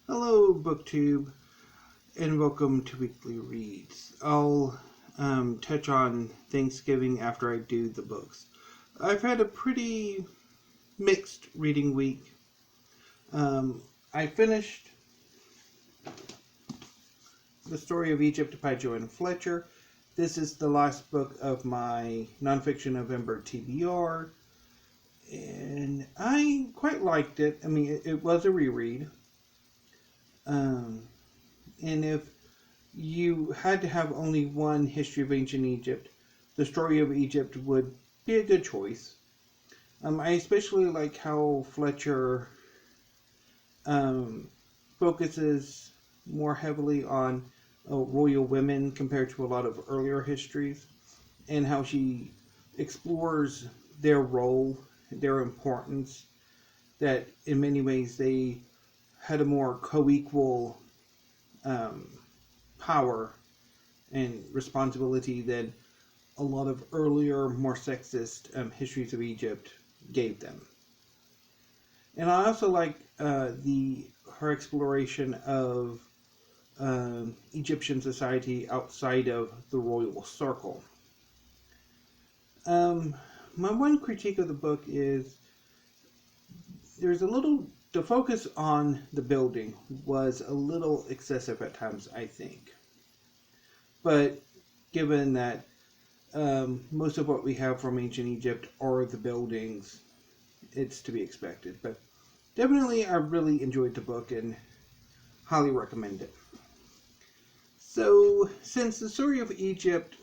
Hello, BookTube, and welcome to Weekly Reads. I'll touch on Thanksgiving after I do the books. I've had a pretty mixed reading week. I finished The Story of Egypt by Joann and Fletcher. This is the last book of my nonfiction November TBR, and I quite liked it. I mean, it was a reread. And if you had to have only one history of ancient Egypt, The Story of Egypt would be a good choice. I especially like how Fletcher focuses more heavily on royal women compared to a lot of earlier histories, and how she explores their role, their importance, that in many ways they had a more co-equal power and responsibility than a lot of earlier, more sexist histories of Egypt gave them. And I also like her exploration of Egyptian society outside of the royal circle. My one critique of the book is the focus on the building was a little excessive at times, I think. But given that most of what we have from ancient Egypt are the buildings, it's to be expected. But definitely, I really enjoyed the book and highly recommend it. So, since The Story of Egypt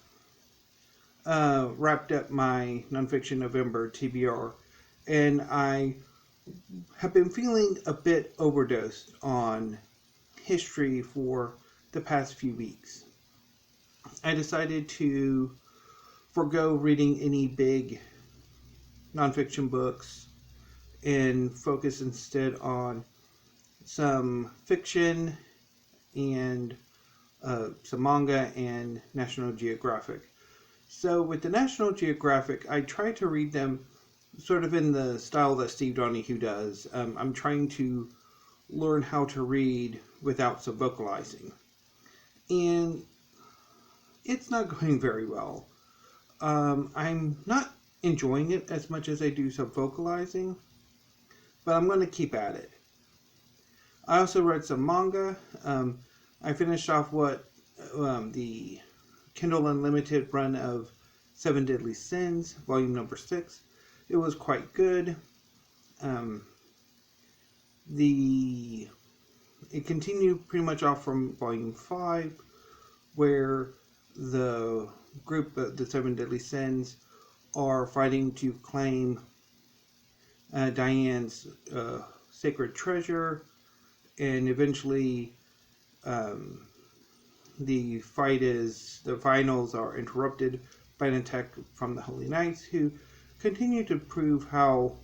wrapped up my nonfiction November TBR, and I have been feeling a bit overdosed on history for the past few weeks, I decided to forego reading any big nonfiction books and focus instead on some fiction and some manga and National Geographic. So with the National Geographic, I try to read them sort of in the style that Steve Donahue does. I'm trying to learn how to read without subvocalizing. And it's not going very well. I'm not enjoying it as much as I do subvocalizing, but I'm going to keep at it. I also read some manga. I finished off the Kindle Unlimited run of Seven Deadly Sins, volume number 6. It was quite good. It continued pretty much off from volume 5, where the group of the Seven Deadly Sins are fighting to claim Diane's sacred treasure, and eventually the finals are interrupted by an attack from the Holy Knights, who continue to prove how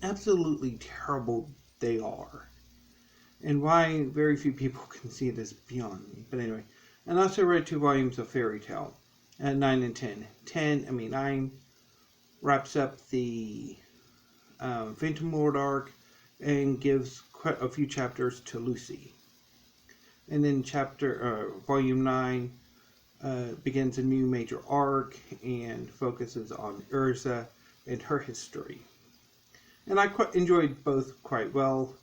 absolutely terrible they are, and why very few people can see this beyond me. But anyway, and I also read 2 volumes of Fairy Tale, 9 and 10. 9 wraps up the Phantom Lord arc and gives quite a few chapters to Lucy. And then volume 9 begins a new major arc and focuses on Urza and her history. And I enjoyed both quite well.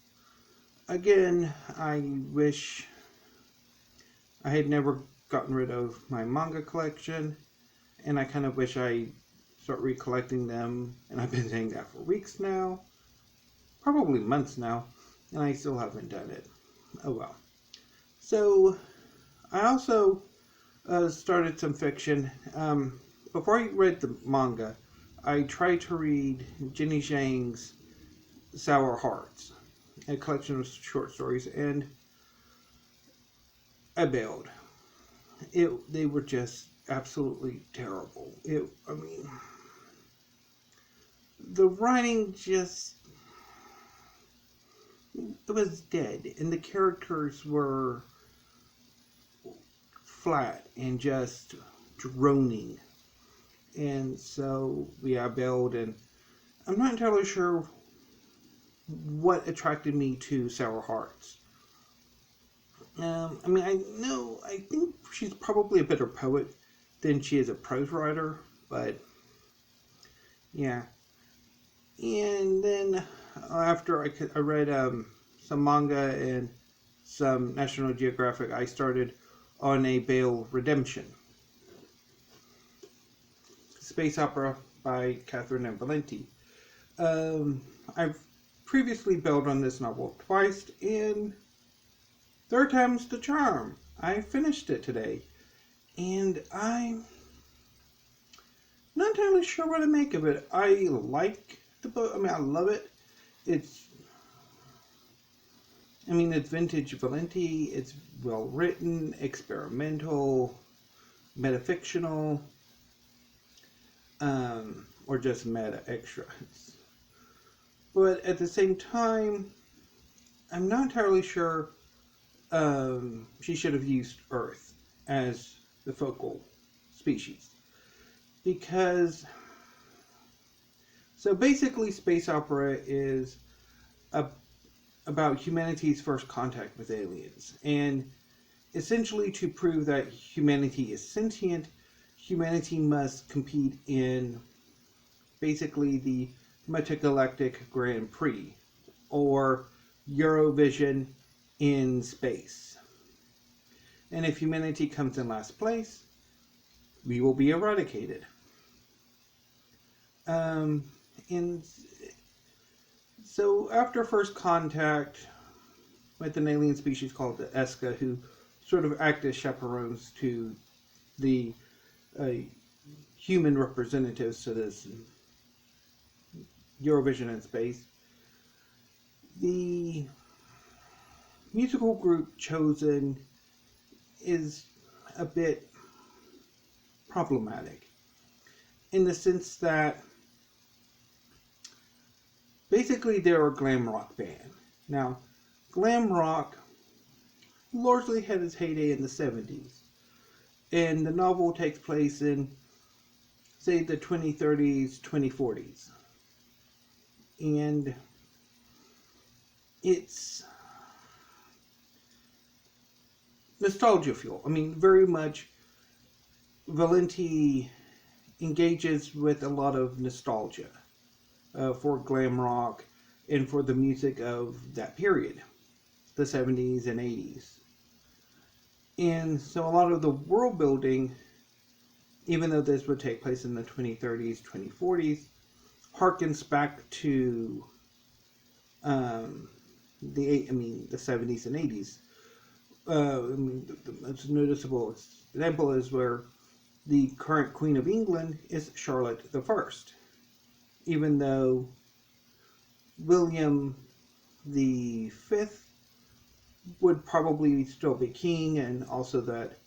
Again, I wish I had never gotten rid of my manga collection, and I kind of wish I start recollecting them, and I've been saying that for weeks now, probably months now, and I still haven't done it. Oh well. So, I also started some fiction. Before I read the manga, I tried to read Jenny Zhang's Sour Hearts, a collection of short stories, and I bailed. They were just absolutely terrible. The writing it was dead, and the characters were flat and just droning. And so I bailed, and I'm not entirely sure what attracted me to Sour Hearts. I think she's probably a better poet than she is a prose writer, but yeah. And then after I read some manga and some National Geographic, I started on a Bale Redemption space opera by Catherynne and Valente. I've previously bailed on this novel twice, and third time's the charm. I finished it today, and I'm not entirely sure what to make of it. I like the book. I love it. It's vintage Valente. It's well written, experimental, metafictional, or just meta extra. But at the same time, I'm not entirely sure she should have used Earth as the focal species. Because, so basically, space opera is about humanity's first contact with aliens. And essentially, to prove that humanity is sentient, humanity must compete in basically the Intergalactic Grand Prix, or Eurovision in space. And if humanity comes in last place, we will be eradicated. And so after first contact with an alien species called the Eska, who sort of act as chaperones to the human representatives to this Eurovision in space, the musical group chosen is a bit problematic in the sense that basically they're a glam rock band. Now, glam rock largely had its heyday in the 70s, and the novel takes place in, say, the 2030s, 2040s. And it's nostalgia fuel. Very much Valente engages with a lot of nostalgia for glam rock and for the music of that period, the 70s and 80s. And so a lot of the world building, even though this would take place in the 2030s, 2040s, harkens back to the 70s and 80s. The most noticeable example is where the current Queen of England is Charlotte I, even though William V would probably still be king, and also that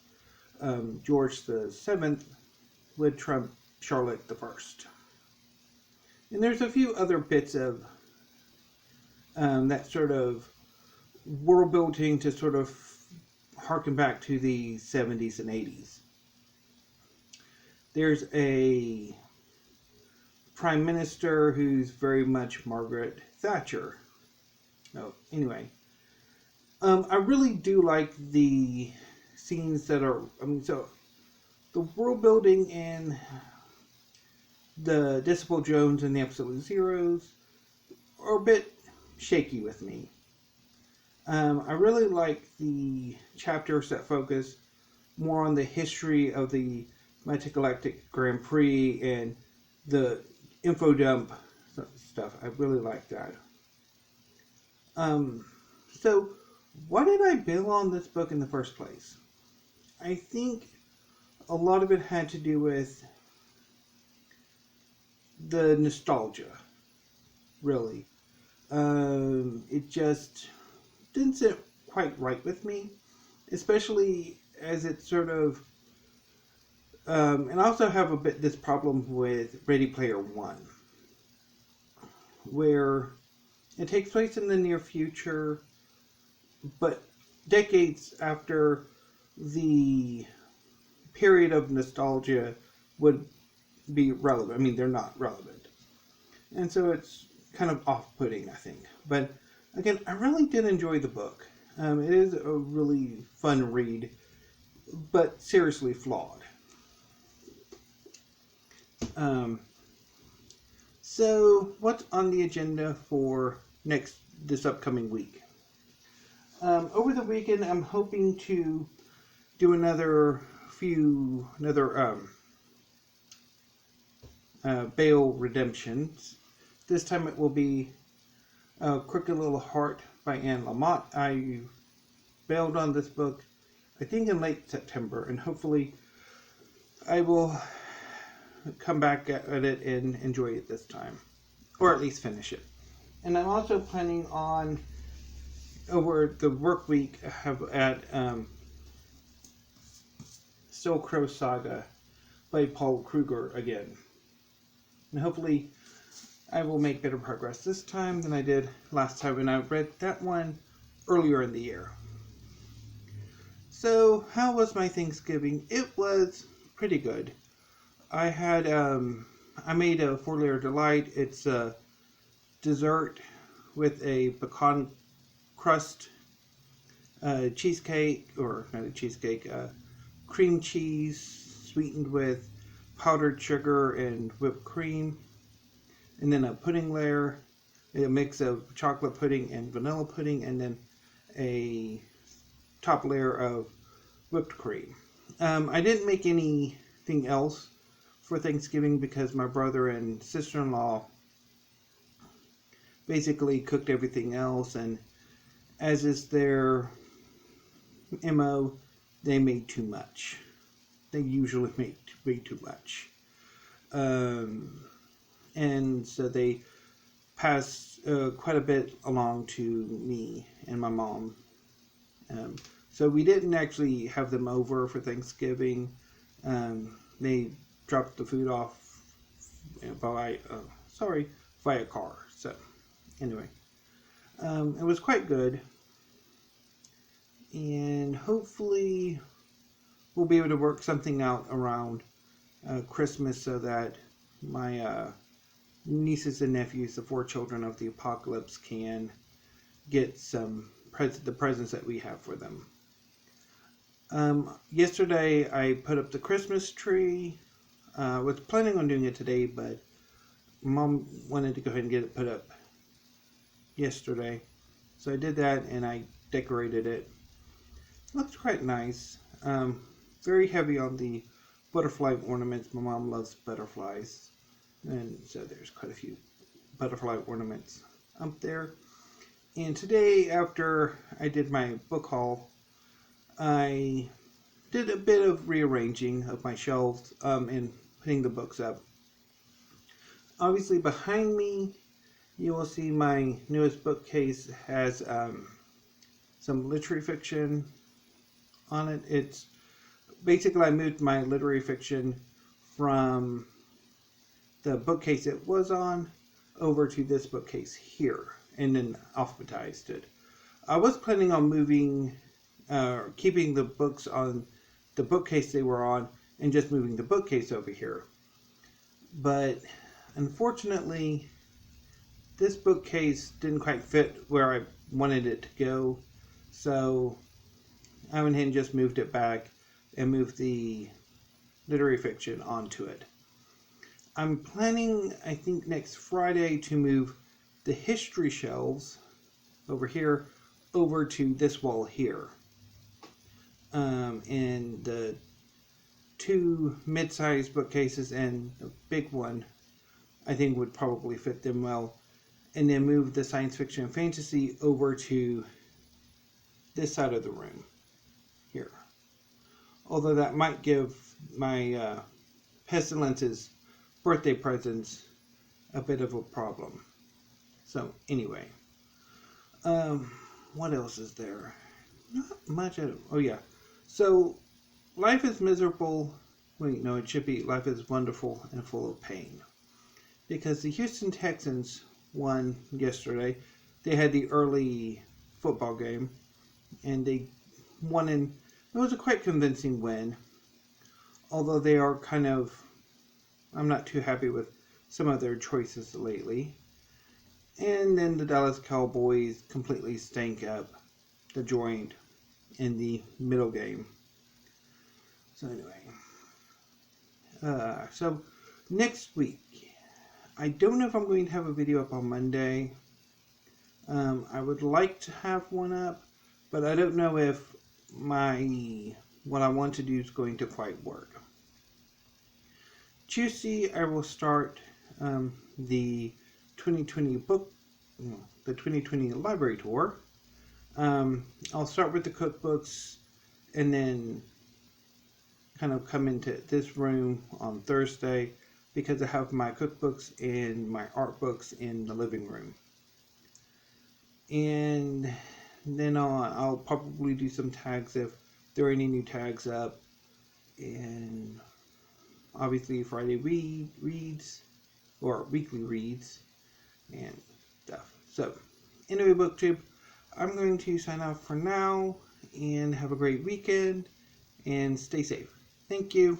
George VII would trump Charlotte I. And there's a few other bits of that sort of world building to sort of harken back to the 70s and 80s. There's a prime minister who's very much Margaret Thatcher. Oh, anyway. I really do like the scenes that are, so the world building in the Disciple Jones and the Absolute Zeros are a bit shaky with me. I really like the chapters that focus more on the history of the Intergalactic Grand Prix and the info dump stuff. I really like that. So why did I bail on this book in the first place? I think a lot of it had to do with the nostalgia, really. It just didn't sit quite right with me, especially as it sort of, and I also have a bit this problem with Ready Player One, where it takes place in the near future, but decades after the period of nostalgia would be relevant. They're not relevant. And so it's kind of off-putting, I think. But again, I really did enjoy the book. It is a really fun read, but seriously flawed. Um, so, what's on the agenda for this upcoming week? Over the weekend, I'm hoping to do another bail redemptions. This time it will be Crooked Little Heart by Lamott. I bailed on this book, I think in late September, and hopefully I will come back at it and enjoy it this time, or at least finish it. And I'm also planning on, over the work week, have at Still Crow Saga by Paul Krueger again. And hopefully I will make better progress this time than I did last time when I read that one earlier in the year. So, how was my Thanksgiving? It was pretty good. I made a 4-layer delight. It's a dessert with a pecan crust cheesecake, or not a cheesecake, cream cheese sweetened with powdered sugar and whipped cream, and then a pudding layer, a mix of chocolate pudding and vanilla pudding, and then a top layer of whipped cream. I didn't make anything else for Thanksgiving because my brother and sister-in-law basically cooked everything else, and as is their MO, they made too much. They usually make way too much. And so they passed quite a bit along to me and my mom. So we didn't actually have them over for Thanksgiving. They dropped the food off via car. So anyway, it was quite good, and hopefully we'll be able to work something out around Christmas so that my nieces and nephews, the 4 children of the apocalypse, can get the presents that we have for them. Yesterday I put up the Christmas tree. Was planning on doing it today, but Mom wanted to go ahead and get it put up yesterday. So I did that and I decorated it. Looks quite nice. Very heavy on the butterfly ornaments. My mom loves butterflies. And so there's quite a few butterfly ornaments up there. And today, after I did my book haul, I did a bit of rearranging of my shelves and putting the books up. Obviously, behind me, you will see my newest bookcase has some literary fiction on it. It's basically, I moved my literary fiction from the bookcase it was on over to this bookcase here, and then alphabetized it. I was planning on keeping the books on the bookcase they were on and just moving the bookcase over here. But unfortunately, this bookcase didn't quite fit where I wanted it to go, so I went ahead and just moved it back and moved the literary fiction onto it. I'm planning, I think, next Friday to move the history shelves over here over to this wall here. And the 2 mid-sized bookcases and the big one, I think, would probably fit them well. And then move the science fiction and fantasy over to this side of the room here. Although that might give my Pestilence's birthday presents a bit of a problem. So anyway, what else is there? Not much. Oh yeah. So life is miserable. Wait, no, it should be life is wonderful and full of pain. Because the Houston Texans won yesterday. They had the early football game, and they won, and it was a quite convincing win. Although they are I'm not too happy with some of their choices lately. And then the Dallas Cowboys completely stank up the joint in the middle game. So anyway, so next week, I don't know if I'm going to have a video up on Monday. I would like to have one up, but I don't know if what I want to do is going to quite work. Tuesday, I will start the 2020 the 2020 library tour. I'll start with the cookbooks and then kind of come into this room on Thursday because I have my cookbooks and my art books in the living room. And then I'll probably do some tags if there are any new tags up. And obviously Friday reads or weekly reads and stuff. So anyway, BookTube, I'm going to sign off for now and have a great weekend and stay safe. Thank you.